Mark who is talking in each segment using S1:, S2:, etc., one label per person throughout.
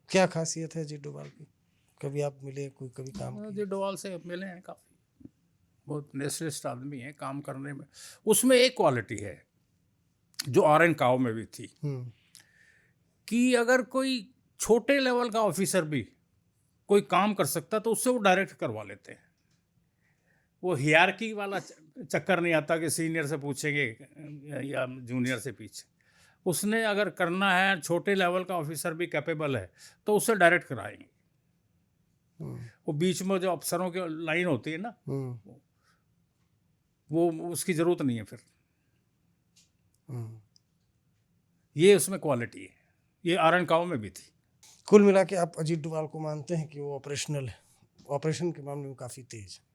S1: क्या खासियत है अजीत डोभाल की? कभी आप मिले, कोई कभी काम किया?
S2: अजीत डोभाल से मिले हैं काफ़ी, बहुत नेशनलिस्ट आदमी है काम करने में। उसमें एक क्वालिटी है जो आर.एन. काव में भी थी, कि अगर कोई छोटे लेवल का ऑफिसर भी कोई काम कर सकता तो उससे वो डायरेक्ट करवा लेते हैं। वो हियरार्की वाला चक्कर नहीं आता कि सीनियर से पूछेंगे या जूनियर से पीछे। उसने अगर करना है, छोटे लेवल का ऑफिसर भी कैपेबल है तो उससे डायरेक्ट कराएंगे। वो बीच में जो अफसरों की लाइन होती है ना, वो उसकी जरूरत नहीं है फिर। ये उसमें क्वालिटी है, ये आर.एन. काव में भी थी।
S1: कुल मिला के आप अजीत डोभाल को मानते हैं कि वो ऑपरेशनल है, ऑपरेशन के मामले में काफ़ी तेज है?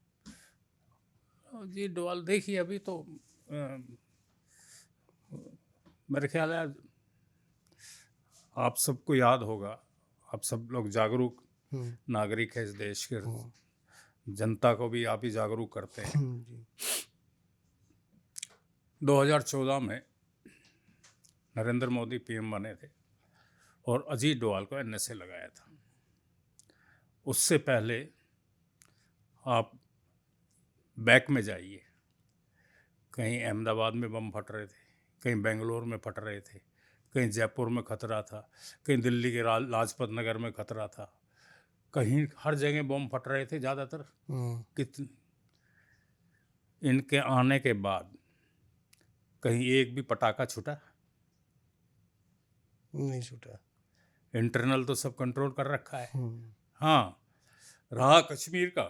S2: जी डोभाल देखिए, अभी तो मेरे ख्याल है आप सबको याद होगा, आप सब लोग जागरूक नागरिक है इस देश के, जनता को भी आप ही जागरूक करते हैं। 2014 में नरेंद्र मोदी पीएम बने थे और अजीत डोभाल को एनएसए लगाया था। उससे पहले आप बैक में जाइए, कहीं अहमदाबाद में बम फट रहे थे, कहीं बेंगलोर में फट रहे थे, कहीं जयपुर में खतरा था, कहीं दिल्ली के लाजपत नगर में खतरा था, कहीं हर जगह बम फट रहे थे ज़्यादातर। इनके आने के बाद कहीं एक भी पटाखा छूटा
S1: नहीं छूटा।
S2: इंटरनल तो सब कंट्रोल कर रखा है। हाँ, रहा कश्मीर का,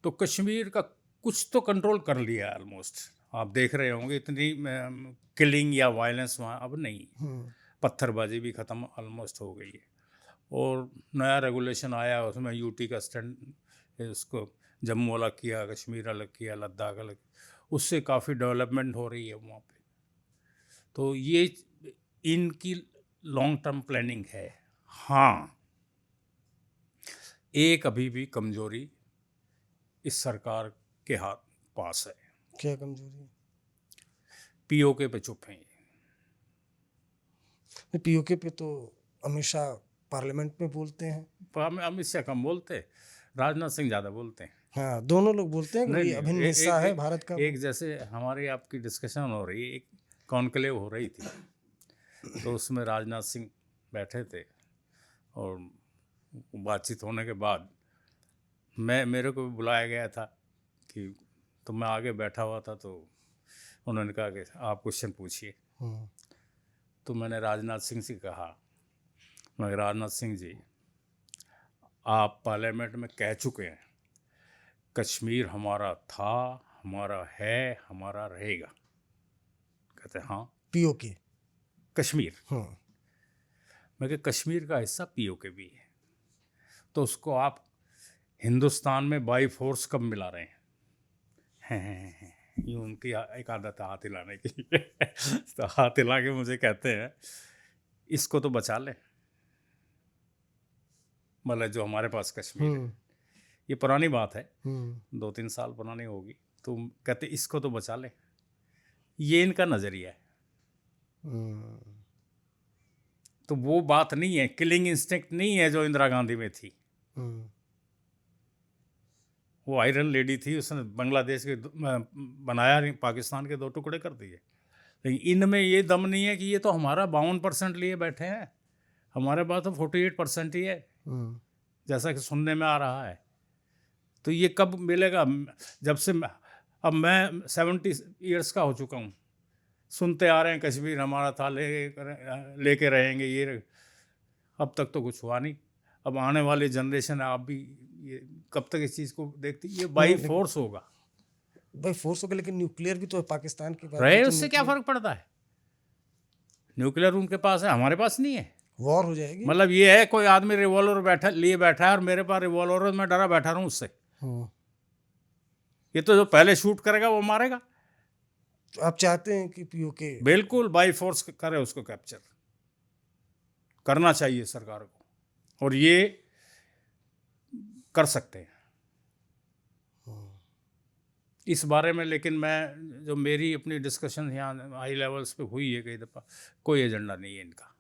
S2: तो कश्मीर का कुछ तो कंट्रोल कर लिया ऑलमोस्ट। आप देख रहे होंगे इतनी किलिंग या वायलेंस वहाँ अब नहीं, पत्थरबाजी भी ख़त्म ऑलमोस्ट हो गई है। और नया रेगुलेशन आया, उसमें यूटी का स्टैंड, उसको जम्मू अलग किया, कश्मीर अलग किया, लद्दाख अलग, उससे काफ़ी डेवलपमेंट हो रही है वहाँ पे। तो ये इनकी लॉन्ग टर्म प्लानिंग है। हाँ, एक अभी भी कमजोरी इस सरकार के हाथ पास है।
S1: क्या कमजोरी?
S2: पीओके पे चुप हैं।
S1: पीओके पे तो हमेशा पार्लियामेंट में बोलते हैं।
S2: अमित शाह कम बोलते, राजनाथ सिंह ज़्यादा बोलते हैं।
S1: हाँ, दोनों लोग बोलते हैं कि
S2: नहीं,
S1: ये अभिन्न हिस्सा है भारत का।
S2: एक जैसे हमारी आपकी डिस्कशन हो रही है, एक कॉन्क्लेव हो रही थी, तो उसमें राजनाथ सिंह बैठे थे और बातचीत होने के बाद मेरे को भी बुलाया गया था कि, तो मैं आगे बैठा हुआ था, तो उन्होंने कहा कि आप क्वेश्चन पूछिए। तो मैंने राजनाथ सिंह से कहा, मैं राजनाथ सिंह जी, आप पार्लियामेंट में कह चुके हैं कश्मीर हमारा था, हमारा है, हमारा रहेगा। कहते हाँ।
S1: पीओके
S2: कश्मीर, मैं कहा कश्मीर का हिस्सा पीओके भी है, तो उसको आप हिंदुस्तान में बाई फोर्स कब मिला रहे हैं? ये उनकी एक आदत है हाथ हिलाने की। तो हाथ हिला के मुझे कहते हैं इसको तो बचा ले, मतलब जो हमारे पास कश्मीर है। ये पुरानी बात है, 2-3 साल पुरानी होगी। तो कहते इसको तो बचा ले, ये इनका नज़रिया है। तो वो बात नहीं है, किलिंग इंस्टिंक्ट नहीं है जो इंदिरा गांधी में थी। वो आयरन लेडी थी, उसने बांग्लादेश के बनाया, पाकिस्तान के 2 टुकड़े कर दिए। लेकिन इनमें ये दम नहीं है कि ये तो हमारा 52% लिए बैठे हैं, हमारे पास तो 48% ही है, जैसा कि सुनने में आ रहा है। तो ये कब मिलेगा? जब से अब मैं 70 ईयर्स का हो चुका हूँ, सुनते आ रहे हैं कश्मीर हमारा था, लेके रहेंगे, ये अब तक तो कुछ हुआ नहीं। अब आने वाली जनरेशन, आप भी ये कब तक इस चीज़ को देखती? ये बाई फोर्स होगा।
S1: बाई फोर्स होगा, लेकिन न्यूक्लियर भी तो है पाकिस्तान के पास।
S2: रहे उससे क्या फ़र्क पड़ता है? न्यूक्लियर उनके पास है, हमारे पास नहीं है।
S1: वॉर हो जाएगी।
S2: मतलब ये है कोई आदमी रिवॉल्वर लिए बैठा है और मेरे पास रिवॉल्वर है, मैं डरा बैठा रहूँ उससे। ये तो जो पहले शूट करेगा वो मारेगा।
S1: तो आप चाहते हैं कि पीओके
S2: बिल्कुल बाई फोर्स करे, उसको कैप्चर करना चाहिए सरकार को, और ये कर सकते हैं इस बारे में। लेकिन मैं जो मेरी अपनी डिस्कशन यहाँ हाई लेवल्स पे हुई है कई दफ़ा, कोई एजेंडा नहीं है इनका।